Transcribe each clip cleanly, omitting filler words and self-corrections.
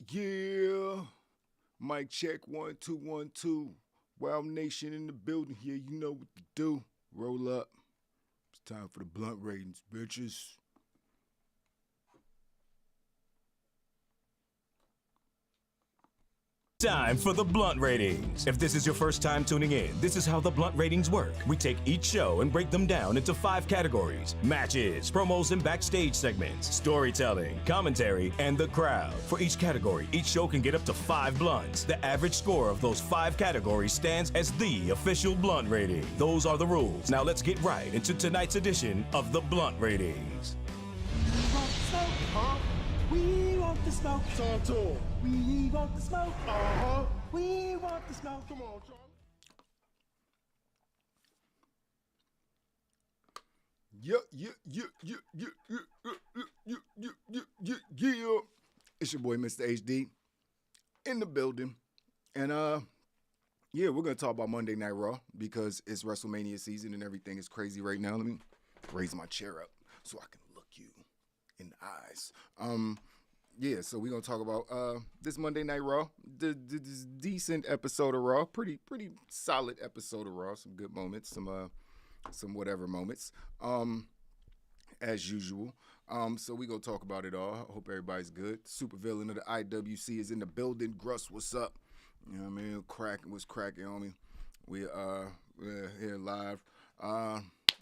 Yeah. Mic check 1 2 1 2. Wild Nation in the building here. You know what to do. Roll up. It's time for the blunt ratings, bitches. Time for the Blunt Ratings. If this is your first time tuning in, this is how the Blunt Ratings work. We take each show and break them down into 5 categories: matches, promos and backstage segments, storytelling, commentary, and the crowd. For each category, each show can get up to 5 blunts. The average score of those 5 categories stands as the official Blunt Rating. Those are the rules. Now let's get right into tonight's edition of the Blunt Ratings. We want the smoke. Talk to him. We want the smoke. We want the smoke. Come on, Charlie. Yeah. It's your boy, Mr. HD, in the building. And, yeah, we're going to talk about Monday Night Raw because it's WrestleMania season and everything is crazy right now. Let me raise my chair up so I can look you in the eyes. Yeah, so we're gonna talk about this Monday Night Raw. This decent episode of Raw, pretty solid episode of Raw. Some good moments, some whatever moments, as usual. So we gonna talk about it all. I hope everybody's good. Super villain of the IWC is in the building. Gruss, what's up? You know what I mean? What's cracking on me? We're here live.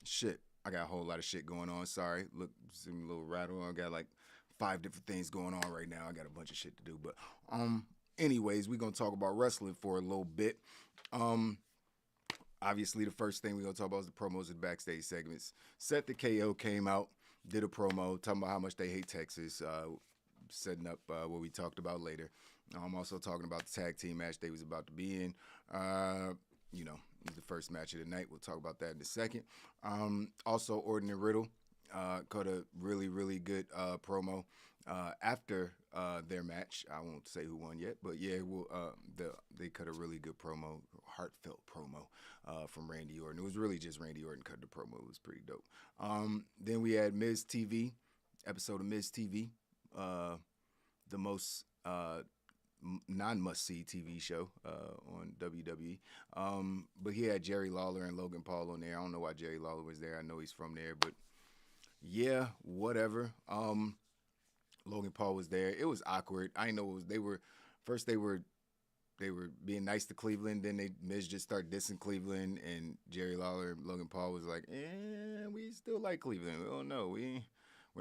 Shit. I got a whole lot of shit going on. Sorry. Look, seem a little rattled. I got like 5 different things going on right now. I got a bunch of shit to do. But anyways, we're going to talk about wrestling for a little bit. Obviously, the first thing we're going to talk about is the promos and backstage segments. Seth the KO came out, did a promo, talking about how much they hate Texas, setting up what we talked about later. I'm also talking about the tag team match they was about to be in. You know, the first match of the night. We'll talk about that in a second. Also, Orton and Riddle cut a really good promo after their match. I won't say who won yet, but yeah, they cut a really good promo, heartfelt promo from Randy Orton. It was really just Randy Orton cut the promo. It was pretty dope. Then we had Miz TV, episode of Miz TV, the most non-must-see TV show on WWE. But he had Jerry Lawler and Logan Paul on there. I don't know why Jerry Lawler was there. I know he's from there, but yeah, whatever. Logan Paul was there. It was awkward. I know they were being nice to Cleveland. Then Miz just started dissing Cleveland, and Jerry Lawler and Logan Paul was like, we still like Cleveland. We don't know. We're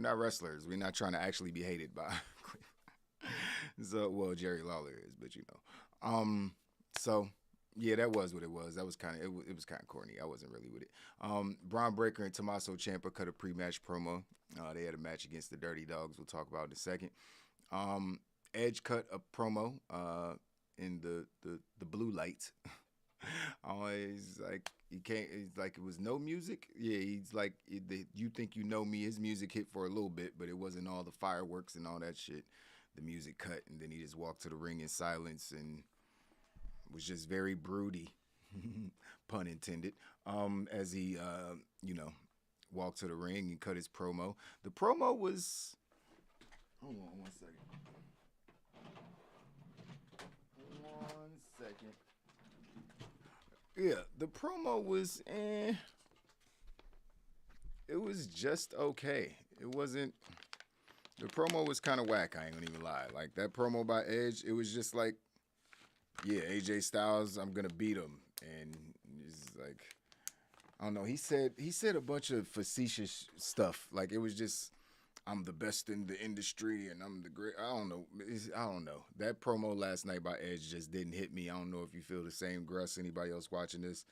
not wrestlers. We're not trying to actually be hated by Cleveland. So, well, Jerry Lawler is, but you know. So yeah, that was what it was. That was kind of it was kind of corny. I wasn't really with it. Braun Breaker and Tommaso Ciampa cut a pre-match promo. They had a match against the Dirty Dogs. We'll talk about it in a second. Edge cut a promo in the blue light. Always like he can't. It's like it was no music. Yeah, he's like you think you know me. His music hit for a little bit, but it wasn't all the fireworks and all that shit. The music cut, and then he just walked to the ring in silence and was just very broody, pun intended, as he, walked to the ring and cut his promo. The promo was... Hold on 1 second. 1 second. Yeah, the promo was, it was just okay. It wasn't... The promo was kind of whack, I ain't gonna even lie. Like, that promo by Edge, it was just like, yeah, AJ Styles, I'm gonna beat him. And it's like, I don't know, he said a bunch of facetious stuff. Like, it was just, I'm the best in the industry and I'm the great. I don't know. That promo last night by Edge just didn't hit me. I don't know if you feel the same, Gruss, anybody else watching this.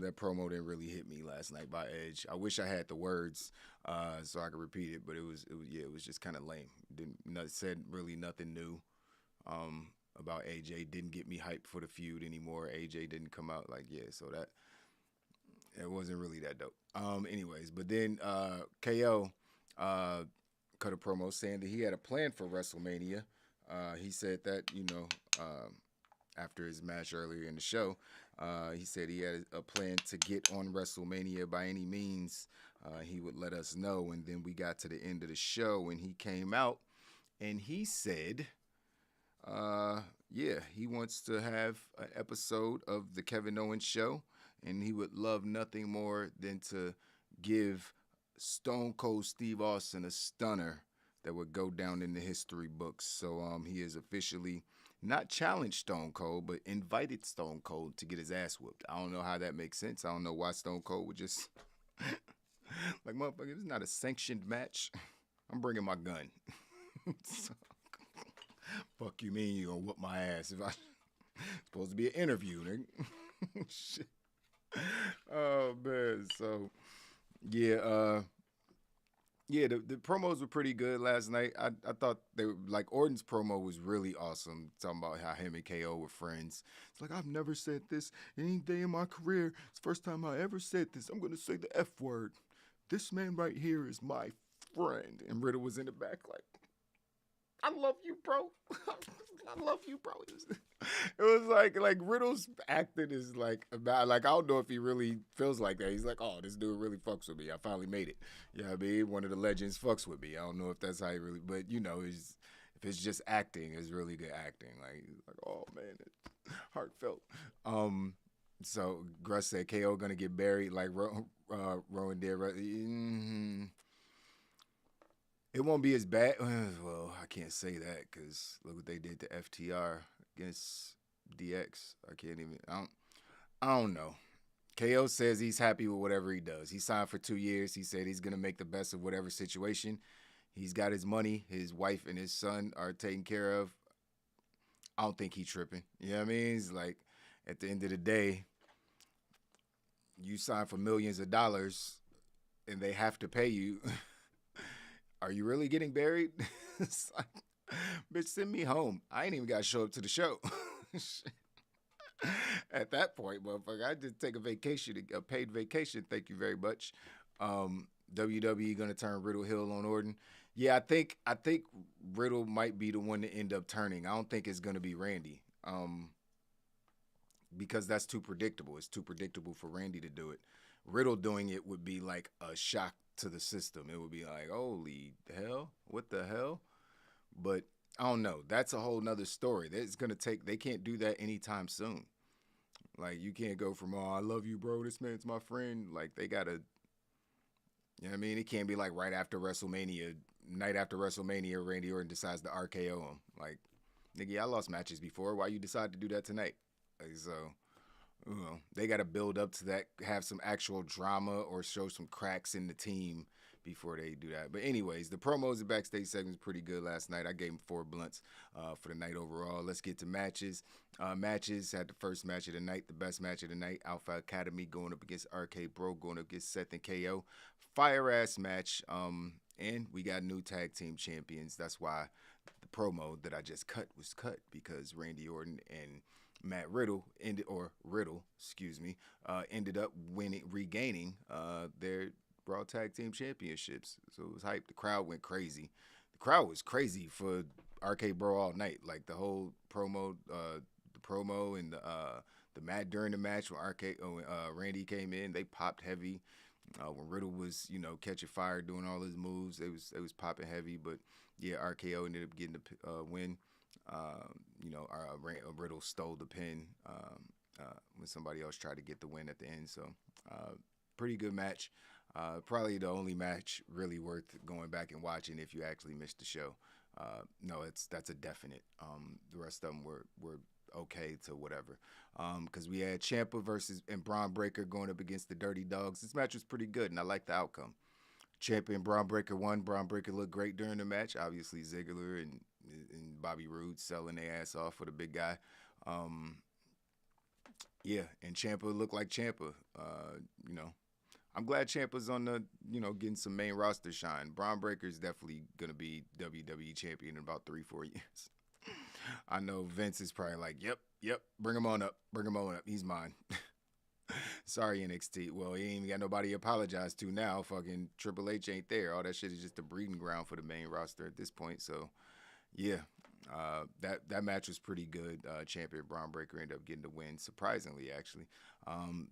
That promo didn't really hit me last night by Edge. I wish I had the words so I could repeat it, but it was just kind of lame. Said really nothing new about AJ. Didn't get me hyped for the feud anymore. AJ didn't come out like, yeah, so that it wasn't really that dope. Anyways, but then KO cut a promo saying that he had a plan for WrestleMania. He said that, after his match earlier in the show, he said he had a plan to get on WrestleMania by any means. He would let us know, and then we got to the end of the show, and he came out and he said, yeah, he wants to have an episode of the Kevin Owens show, and he would love nothing more than to give Stone Cold Steve Austin a stunner that would go down in the history books. So he has officially not challenged Stone Cold, but invited Stone Cold to get his ass whooped. I don't know how that makes sense. I don't know why Stone Cold would just like, motherfucker, this is not a sanctioned match. I'm bringing my gun. So, fuck you mean you gonna whoop my ass if I supposed to be an interview, nigga? Shit. Oh man, so yeah, yeah, the promos were pretty good last night. I thought they were like Orton's promo was really awesome, talking about how him and KO were friends. It's like I've never said this any day in my career. It's the first time I ever said this. I'm gonna say the F word. This man right here is my friend. And Riddle was in the back like, I love you, bro. I love you, bro. It was like Riddle's acting is like about like I don't know if he really feels like that. He's like, oh, this dude really fucks with me. I finally made it. Yeah, I mean, one of the legends fucks with me. I don't know if that's how he really, but you know, if it's just acting, it's really good acting. Like oh man, it's heartfelt. So Gruss said KO gonna get buried like Rowan did. It won't be as bad. Well, I can't say that because look what they did to FTR against DX. I can't even. I don't know. KO says he's happy with whatever he does. He signed for 2 years. He said he's gonna make the best of whatever situation. He's got his money. His wife and his son are taken care of. I don't think he's tripping. You know what I mean? It's like at the end of the day, you sign for millions of dollars, and they have to pay you. Are you really getting buried? It's like, bitch, send me home. I ain't even got to show up to the show. At that point, motherfucker, I just take a vacation, a paid vacation. Thank you very much. WWE gonna turn Riddle heel on Orton. Yeah, I think Riddle might be the one to end up turning. I don't think it's gonna be Randy. Because that's too predictable. It's too predictable for Randy to do it. Riddle doing it would be like a shock to the system. It would be like, holy hell, what the hell? But I don't know. That's a whole nother story. It's gonna take. They can't do that anytime soon. Like you can't go from I love you, bro. This man's my friend. Like they gotta. You know what I mean? It can't be like right after WrestleMania, night after WrestleMania, Randy Orton decides to RKO him. Like, nigga, I lost matches before. Why you decide to do that tonight? Like, so. You know, they got to build up to that, have some actual drama or show some cracks in the team before they do that. But anyways, the promos and backstage segments pretty good last night. I gave them 4 blunts for the night overall. Let's get to matches. Matches had the first match of the night, the best match of the night. Alpha Academy going up against RK Bro, going up against Seth and KO. Fire ass match. And we got new tag team champions. That's why the promo that I just cut was cut, because Randy Orton and Matt Riddle ended up regaining their Raw Tag Team Championships. So it was hype. The crowd went crazy. The crowd was crazy for RK Bro all night. Like the whole promo, and the match during the match when Randy came in, they popped heavy. When Riddle was, catching fire, doing all his moves, it was popping heavy. But yeah, RKO ended up getting the win. Riddle stole the pin when somebody else tried to get the win at the end. So, pretty good match. Probably the only match really worth going back and watching if you actually missed the show. That's a definite. The rest of them were okay to whatever. Because we had Ciampa and Braun Breaker going up against the Dirty Dogs. This match was pretty good, and I liked the outcome. Ciampa and Braun Breaker won. Braun Breaker looked great during the match. Obviously, Ziggler and Bobby Roode selling their ass off for the big guy. And Ciampa looked like Ciampa. I'm glad Ciampa's on the, getting some main roster shine. Braun Breaker's definitely going to be WWE champion in about 3-4 years. I know Vince is probably like, yep, bring him on up. He's mine. Sorry, NXT. Well, he ain't even got nobody to apologize to now. Fucking Triple H ain't there. All that shit is just a breeding ground for the main roster at this point. So, yeah, that match was pretty good. Champion Braun Breaker ended up getting the win, surprisingly, actually.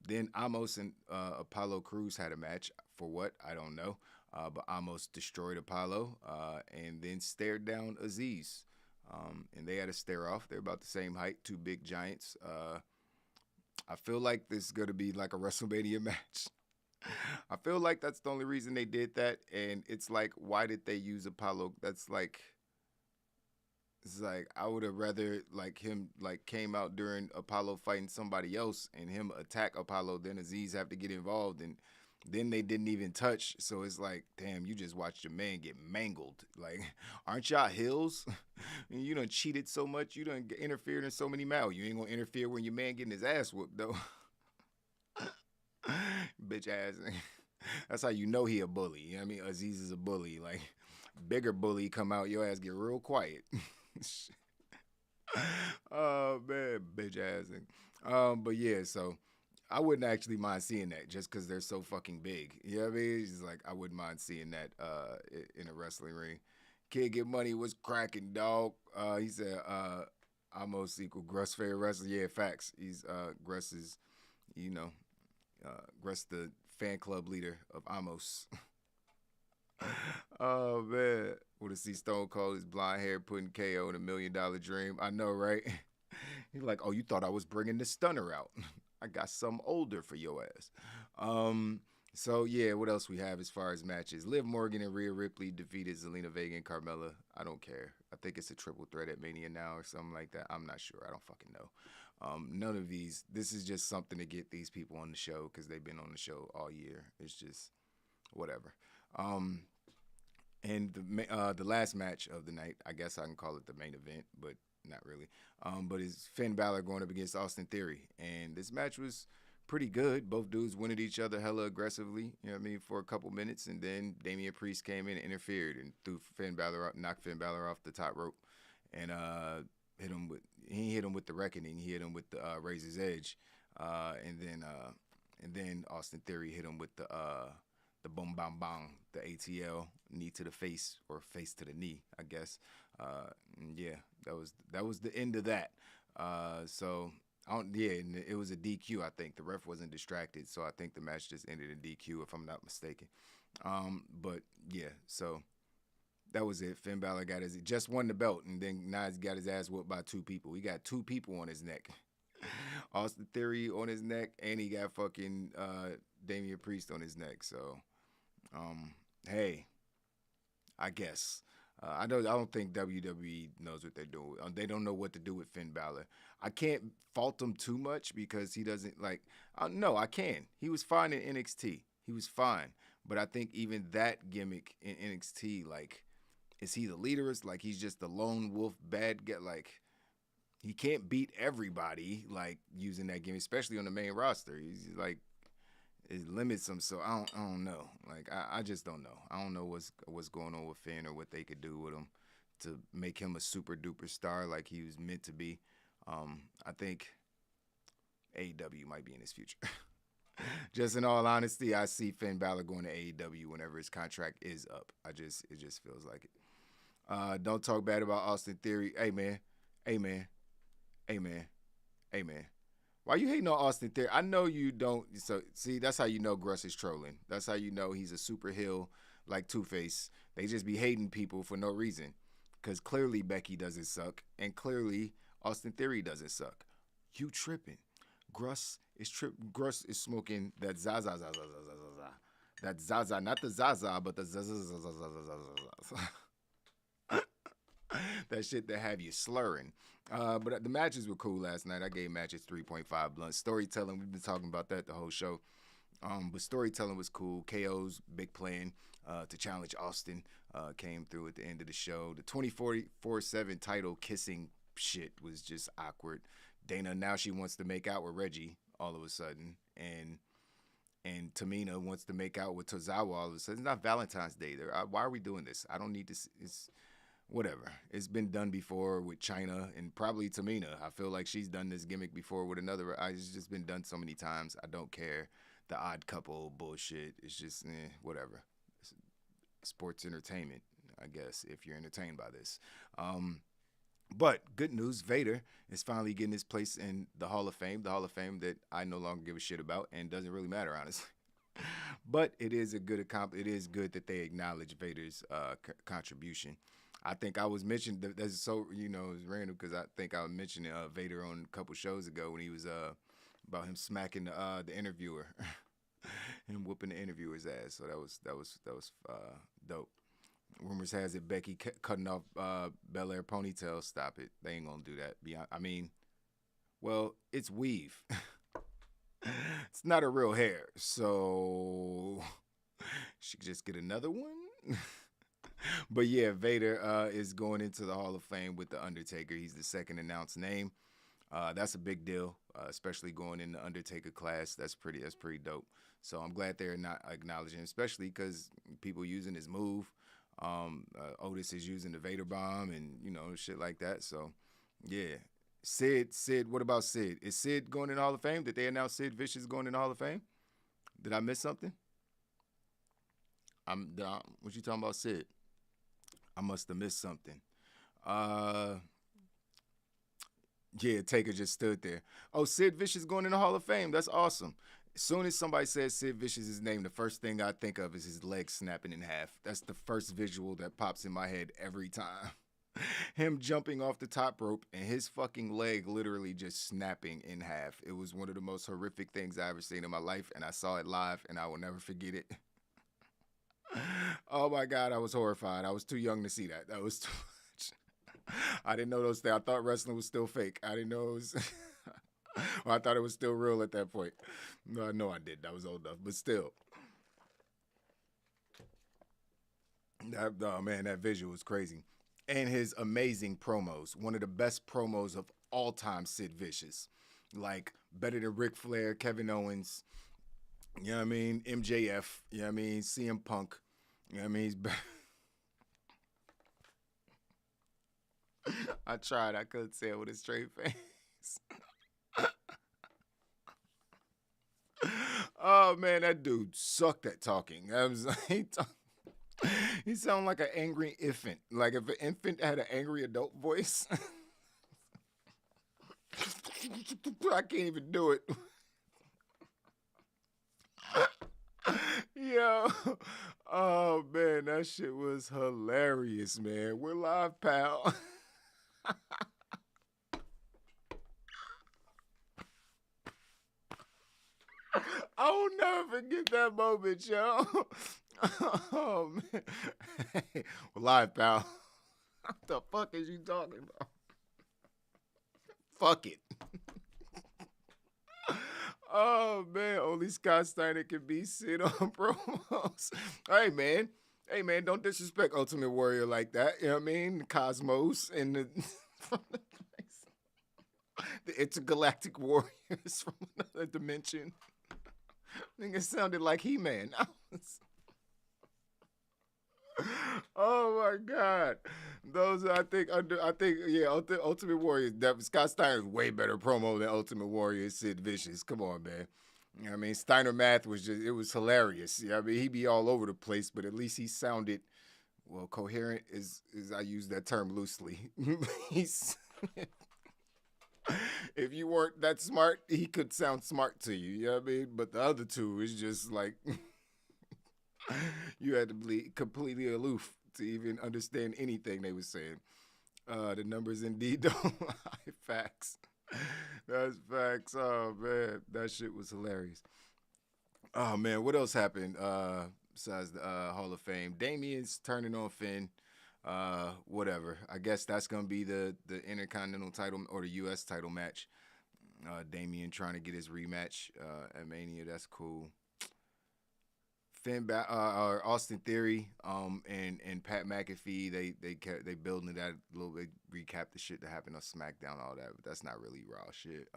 Then Amos and Apollo Crews had a match. For what? I don't know. but Amos destroyed Apollo and then stared down Aziz. And they had a stare off. They're about the same height, two big giants. I feel like this is going to be like a WrestleMania match. I feel like that's the only reason they did that. And it's like, why did they use Apollo? That's like, it's like I would have rather like him like came out during Apollo fighting somebody else and him attack Apollo, then Aziz have to get involved, and then they didn't even touch. So it's like, damn, you just watched your man get mangled. Like, aren't y'all hills? You done cheated so much, you done interfered in so many mouths. You ain't gonna interfere when your man getting his ass whooped though. Bitch ass. That's how you know he a bully. You know what I mean? Aziz is a bully. Like, bigger bully come out, your ass get real quiet. Oh man, bitch ass. But yeah, so I wouldn't actually mind seeing that just because they're so fucking big. You know what I mean? It's like I wouldn't mind seeing that in a wrestling ring. Kid Get Money was cracking, dog. He said Amos equal Gruss favorite wrestler. Yeah, facts. He's Gruss is, you know, Gruss the fan club leader of Amos. Oh man, want to see Stone Cold, his blonde hair putting KO in $1 Million Dream. I know, right? He's like, oh, you thought I was bringing the stunner out. I got some older for your ass. So yeah, what else we have as far as matches? Liv Morgan and Rhea Ripley defeated Zelina Vega and Carmella. I don't care. I think it's a triple threat at Mania now or something like that. I'm not sure. I don't fucking know. None of these. This is just something to get these people on the show because they've been on the show all year. It's just whatever. And the last match of the night, I guess I can call it the main event, but not really. But it's Finn Balor going up against Austin Theory. And this match was pretty good. Both dudes went at each other hella aggressively, you know what I mean, for a couple minutes. And then Damian Priest came in and interfered and knocked Finn Balor off the top rope. And he hit him with the Reckoning. He hit him with the Razor's Edge. And then Austin Theory hit him with the boom bang bang, the ATL, knee to the face or face to the knee, I guess. Yeah, that was the end of that. And it was a DQ. I think the ref wasn't distracted, so I think the match just ended in DQ, if I'm not mistaken. But yeah, so that was it. Finn Balor just won the belt, and then now he's got his ass whooped by two people. He got two people on his neck. Austin Theory on his neck, and he got fucking Damian Priest on his neck. So, hey, I guess I don't think WWE knows what they're doing. They don't know what to do with Finn Balor. I can't fault him too much because he doesn't like. No, I can. He was fine in NXT. He was fine, but I think even that gimmick in NXT, like, is he the leader? It's like he's just the lone wolf bad guy. Like, he can't beat everybody, like, using that gimmick, especially on the main roster. He's like, it limits him. So I don't know. Like, I just don't know. I don't know what's going on with Finn or what they could do with him to make him a super duper star like he was meant to be. I think AEW might be in his future. Just in all honesty, I see Finn Balor going to AEW whenever his contract is up. It just feels like it. Don't talk bad about Austin Theory. Hey man. Why you hating on Austin Theory? I know you don't. So see, that's how you know Gruss is trolling. That's how you know he's a super heel like Two-Face. They just be hating people for no reason. Because clearly Becky doesn't suck. And clearly Austin Theory doesn't suck. You tripping. Gruss is smoking that Zaza. That Zaza, not the Zaza, but the Zaza. That shit that have you slurring. But the matches were cool last night. I gave matches 3.5 blunts. Storytelling, we've been talking about that the whole show. But storytelling was cool. KO's big plan to challenge Austin came through at the end of the show. The 24/7 title kissing shit was just awkward. Dana, now she wants to make out with Reggie all of a sudden. And Tamina wants to make out with Tozawa all of a sudden. It's not Valentine's Day. Why are we doing this? I don't need this. It's whatever. It's been done before with China and probably Tamina. I feel like she's done this gimmick before with another. It's just been done so many times. I don't care. The odd couple bullshit. It's just whatever. It's sports entertainment, I guess, if you're entertained by this. But good news, Vader is finally getting his place in the Hall of Fame. The Hall of Fame that I no longer give a shit about and doesn't really matter, honestly. But it is it is good that they acknowledge Vader's contribution. I think I was mentioned that's so it's random because I think I was mentioning Vader on a couple shows ago when he was about him smacking the interviewer, him whooping the interviewer's ass. So that was dope. Rumors has it Becky cutting off Belair ponytail. Stop it. They ain't gonna do that. I mean, well, it's weave. It's not a real hair, so she could just get another one. But yeah, Vader is going into the Hall of Fame with the Undertaker. He's the second announced name. That's a big deal, especially going in the Undertaker class. That's pretty dope. So I'm glad they're not acknowledging, especially because people using his move. Otis is using the Vader bomb and shit like that. So yeah. Sid, what about Sid? Is Sid going in the Hall of Fame? Did they announce Sid Vicious going in the Hall of Fame? Did I miss something? What you talking about, Sid? I must have missed something. Yeah, Taker just stood there. Oh, Sid Vicious going in the Hall of Fame. That's awesome. As soon as somebody says Sid Vicious' name, the first thing I think of is his leg snapping in half. That's the first visual that pops in my head every time. Him jumping off the top rope and his fucking leg literally just snapping in half. It was one of the most horrific things I ever seen in my life, and I saw it live, and I will never forget it. Oh my God, I was horrified. I was too young to see that. That was too much. I didn't know those things. I thought wrestling was still fake. I didn't know it was... Well, I thought it was still real at that point. No, I didn't. I was old enough, but still. Oh man, that visual was crazy. And his amazing promos. One of the best promos of all time, Sid Vicious. Like, better than Ric Flair, Kevin Owens, you know what I mean? MJF, you know what I mean? CM Punk, you know what I mean? He's better. I tried. I couldn't say it with a straight face. Oh, man, that dude sucked at talking. He sounded like an angry infant. Like if an infant had an angry adult voice. I can't even do it. Yo. Oh, man, that shit was hilarious, man. We're live, pal. I will never forget that moment, yo. Oh, man. Hey, we're live, pal. What the fuck is you talking about? Fuck it. Oh, man. Only Scott Steiner can be Sid on promos. Hey, man, don't disrespect Ultimate Warrior like that. You know what I mean? Cosmos and the... The intergalactic warriors from another dimension. I think it sounded like He-Man. Oh my God, those Ultimate Warrior. Scott Steiner's way better promo than Ultimate Warrior Sid Vicious. Come on, man. You know what I mean, Steiner math was was hilarious. You know what I mean, he'd be all over the place, but at least he sounded coherent. Is I use that term loosely. He's. If you weren't that smart, he could sound smart to you. You know what I mean? But the other two is just like you had to be completely aloof to even understand anything they were saying. The numbers indeed don't lie. Facts. That's facts. Oh man, that shit was hilarious. Oh man, what else happened besides the Hall of Fame? Damien's turning on Finn. Whatever. I guess that's gonna be the Intercontinental title or the U.S. title match. Damien trying to get his rematch at Mania. That's cool. Austin Theory and Pat McAfee they building that a little bit, recap the shit that happened on SmackDown, all that, but that's not really Raw shit.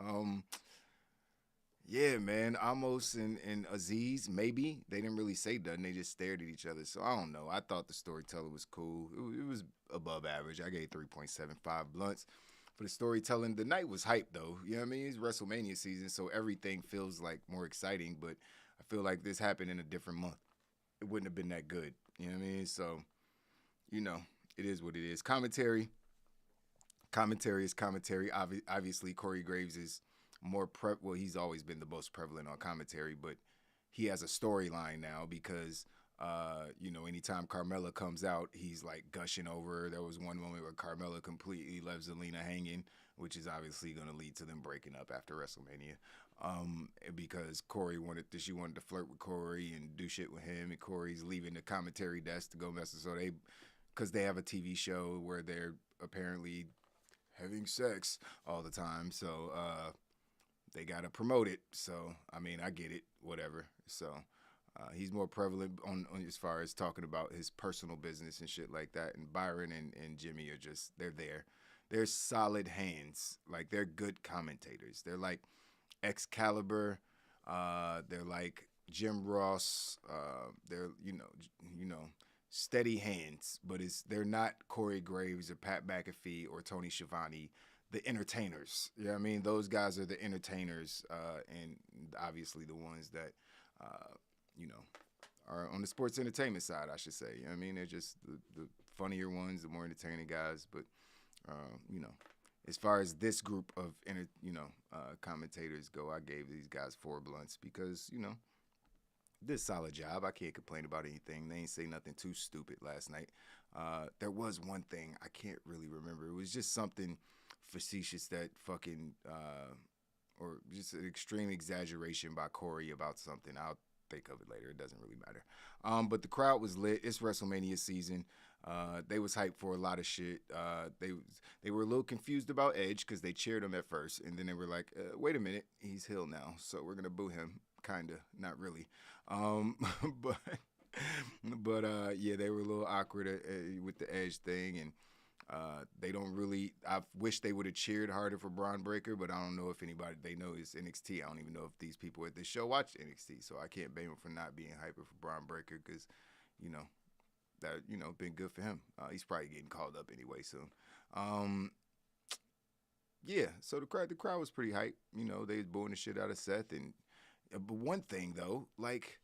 Yeah, man, Amos and Aziz, maybe. They didn't really say nothing. They just stared at each other. So I don't know. I thought the storytelling was cool. It was above average. I gave 3.75 blunts for the storytelling. The night was hype, though. You know what I mean? It's WrestleMania season, so everything feels like more exciting, but I feel like this happened in a different month. It wouldn't have been that good. You know what I mean? So, it is what it is. Commentary is commentary. Obviously, Corey Graves is more he's always been the most prevalent on commentary, but he has a storyline now because anytime Carmella comes out, he's like gushing over her. There was one moment where Carmella completely left Zelina hanging, which is obviously going to lead to them breaking up after WrestleMania. Because she wanted to flirt with Corey and do shit with him, and Corey's leaving the commentary desk to go mess with. Because they have a TV show where they're apparently having sex all the time, so they gotta promote it. So I mean, I get it, whatever. So he's more prevalent on as far as talking about his personal business and shit like that. And Byron and Jimmy are they're there. They're solid hands. Like, they're good commentators. They're like Excalibur. They're like Jim Ross. They're steady hands, but they're not Corey Graves or Pat McAfee or Tony Schiavone, the entertainers. You know what I mean? Those guys are the entertainers, and obviously the ones that, are on the sports entertainment side, I should say. You know what I mean? They're just the funnier ones, the more entertaining guys. But, as far as this group of, commentators go, I gave these guys 4 blunts because, did a solid job. I can't complain about anything. They ain't say nothing too stupid last night. There was one thing I can't really remember. It was just something facetious that fucking, or just an extreme exaggeration by Corey about something. I'll think of it later. It doesn't really matter. But the crowd was lit. It's WrestleMania season. They was hyped for a lot of shit. They were a little confused about Edge because they cheered him at first, and then they were like, "Wait a minute, he's heel now, so we're gonna boo him." Kinda, not really. But yeah, they were a little awkward with the Edge thing, and they don't really. I wish they would have cheered harder for Braun Breaker, but I don't know if anybody they know is NXT. I don't even know if these people at this show watch NXT, so I can't blame them for not being hyper for Braun Breaker because, that been good for him. He's probably getting called up anyway soon. Yeah, so the crowd was pretty hype. They was booing the shit out of Seth, and but one thing though, like,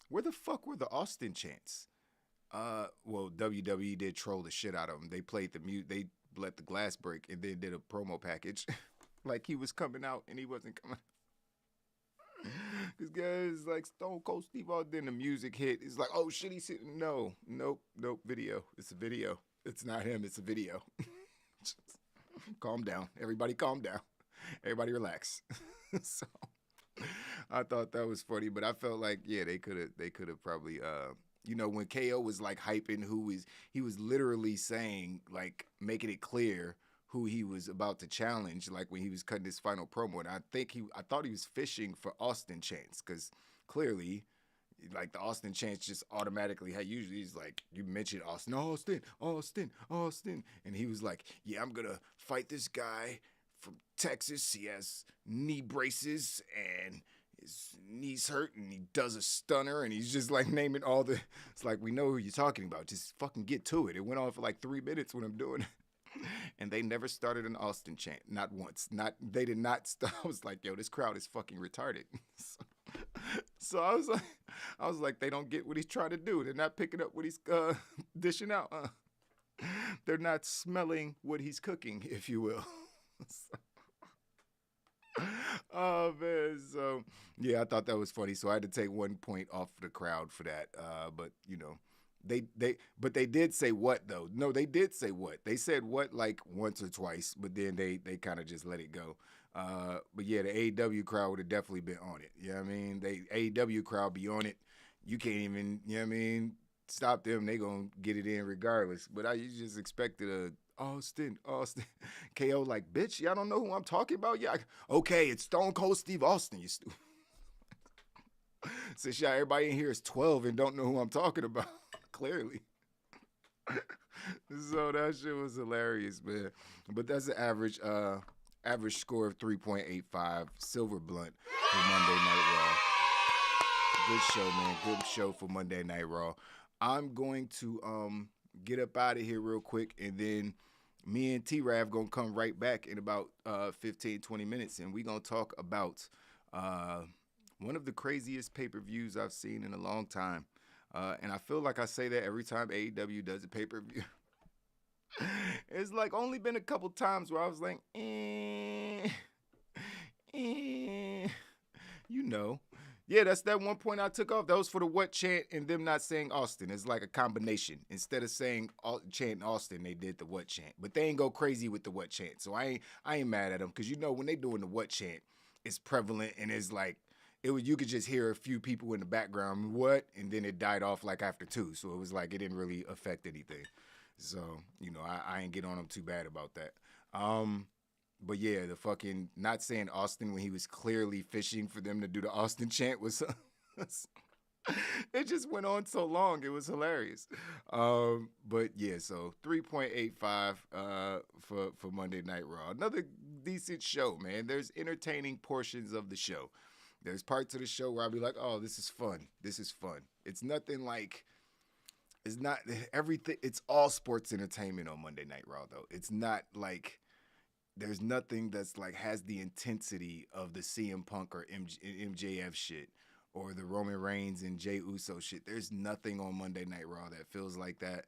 where the fuck were the Austin chants? Well, WWE did troll the shit out of him. They played the mute. They let the glass break and then did a promo package, like he was coming out and he wasn't coming. This guy's like Stone Cold Steve Austin. Then the music hit. It's like, oh shit, he's sitting. Nope, video. It's a video. It's not him. It's a video. Calm down, everybody. Calm down, everybody. Relax. So I thought that was funny, but I felt like they could have probably when KO was like hyping he was literally saying, like, making it clear who he was about to challenge, like when he was cutting his final promo. And I thought he was fishing for Austin chants, because clearly, like, the Austin chants just automatically usually he's like, you mentioned Austin, and he was like, yeah, I'm gonna fight this guy from Texas. He has knee braces and his knee's hurt, and he does a stunner, and he's just like naming all the. It's like, we know who you're talking about. Just fucking get to it. It went on for like 3 minutes when I'm doing it. And they never started an Austin chant, not once. They did not start. I was like, yo, this crowd is fucking retarded. So I was like, they don't get what he's trying to do. They're not picking up what he's dishing out. They're not smelling what he's cooking, if you will. Oh man, so yeah, I thought that was funny. So I had to take 1 point off the crowd for that. But they did say what though? No, they did say what. They said what like once or twice, but then they kind of just let it go. But yeah, the AEW crowd would have definitely been on it. You know what I mean? The AEW crowd be on it. You can't even, stop them. They gonna get it in regardless. But you just expected a Austin. KO like, bitch, y'all don't know who I'm talking about? Yeah, okay, it's Stone Cold Steve Austin, you stupid. Since everybody in here is 12 and don't know who I'm talking about, clearly. So that shit was hilarious, man. But that's an average score of 3.85, Silver Blunt for Monday Night Raw. Good show, man. Good show for Monday Night Raw. I'm going to get up out of here real quick, and then me and T-Rav gonna come right back in about 15, 20 minutes, and we gonna talk about one of the craziest pay-per-views I've seen in a long time. And I feel like I say that every time AEW does a pay-per-view. It's like only been a couple times where I was like, Yeah, that's that one point I took off. That was for the what chant and them not saying Austin. It's like a combination. Instead of saying chanting Austin, they did the what chant. But they ain't go crazy with the what chant. So I ain't mad at them because you know when they doing the what chant, it's prevalent and it's like you could just hear a few people in the background what, and then it died off like after 2. So it was like it didn't really affect anything. So you know I ain't get on them too bad about that. But yeah, the fucking not saying Austin when he was clearly fishing for them to do the Austin chant was it just went on so long. It was hilarious. But yeah, so 3.85 for Monday Night Raw. Another decent show, man. There's entertaining portions of the show. There's parts of the show where I'll be like, oh, this is fun. This is fun. It's nothing like it's not everything. It's all sports entertainment on Monday Night Raw, though. It's not like there's nothing that's like has the intensity of the CM Punk or MJF shit or the Roman Reigns and Jey Uso shit. There's nothing on Monday Night Raw that feels like that.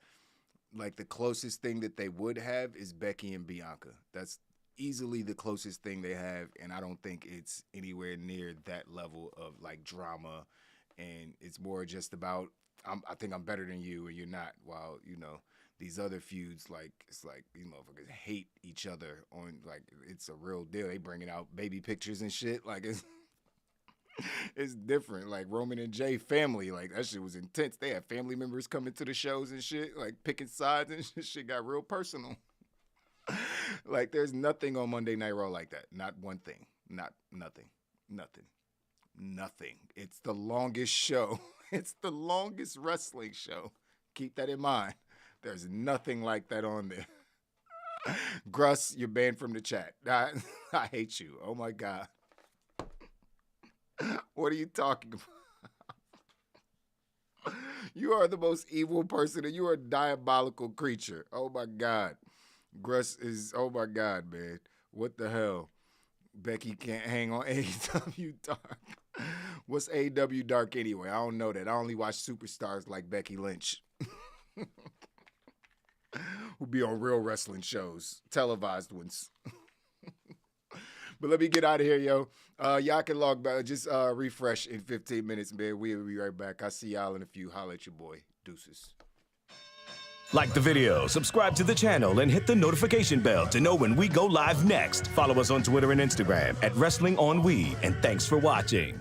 Like the closest thing that they would have is Becky and Bianca. That's easily the closest thing they have, and I don't think it's anywhere near that level of like drama. And it's more just about I think I'm better than you and you're not. While you know. These other feuds, like it's like these motherfuckers hate each other on like it's a real deal. They bringing out baby pictures and shit. Like it's different. Like Roman and Jay family, like that shit was intense. They had family members coming to the shows and shit, like picking sides and shit got real personal. Like there's nothing on Monday Night Raw like that. Not one thing. Nothing. It's the longest show. It's the longest wrestling show. Keep that in mind. There's nothing like that on there. Gruss, you're banned from the chat. I hate you. Oh, my God. What are you talking about? You are the most evil person, and you are a diabolical creature. Oh, my God. Gruss is, oh, my God, man. What the hell? Becky can't hang on AEW Dark. What's AEW Dark anyway? I don't know that. I only watch superstars like Becky Lynch. Who be on real wrestling shows, televised ones. But let me get out of here, yo. Y'all can log back, just refresh in 15 minutes, man. We'll be right back. I'll see y'all in a few. Holla at your boy. Deuces. Like the video, subscribe to the channel, and hit the notification bell to know when we go live next. Follow us on Twitter and Instagram at WrestlingOnWe, and thanks for watching.